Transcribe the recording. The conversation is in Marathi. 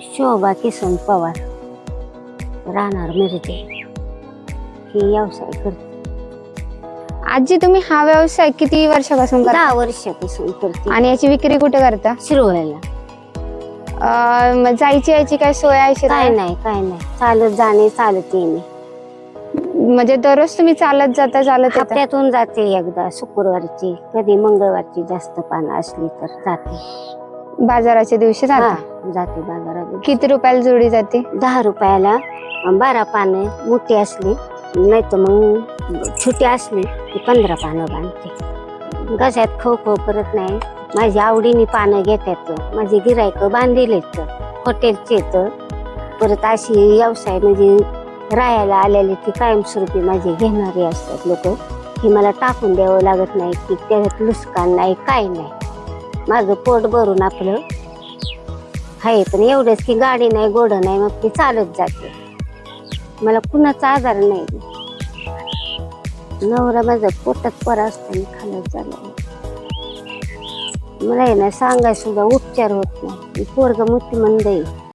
शोभा किसन पवार, राहणार मिरजे, ही व्यवसाय करते. आजी तुम्ही हा व्यवसाय किती वर्षापासून करता 10 वर्षापासून करते. आणि याची विक्री कुठे करता? शिरोळ्याला. मग जायची यायची काय सोय आहे काय नाही, काय नाही, चालत जाणे, चालत येणे. म्हणजे दररोज तुम्ही चालत जाता, चालत येता? हप्त्यातून जाते एकदा, शुक्रवारची, कधी मंगळवारची जास्त पानं असली तर जाते. बाजाराच्या दिवशी जाता? जाते बाजारात. किती रुपयाला जोडी जाते? 10 रुपयाला 12 पानं मोठी असली, नाही तर मग छोटी असली की 15 पानं बांधते. घशात खो खो करत नाही. माझी आवडीने पानं घेतात. माझे गिरायक बांधलेत हॉटेलचे. परत अशी व्यवसाय म्हणजे राहायला आलेले ती कायमस्वरूपी माझे घेणारे असतात लोक, की मला टाकून द्यावं लागत नाही, की त्याच्यात नुकसान नाही, काय नाही. माझं पोट भरून आपलं आहे. पण एवढंच की गाडी नाही, गोडं नाही, मग ती चालत जाते. मला कुणाचा आधार नाही. नवरा माझा पोटात पर असताना खालत झाला. मला आहे ना सांगाय सुद्धा उपचार होत नाही. पोरग मोठी मंद आहे.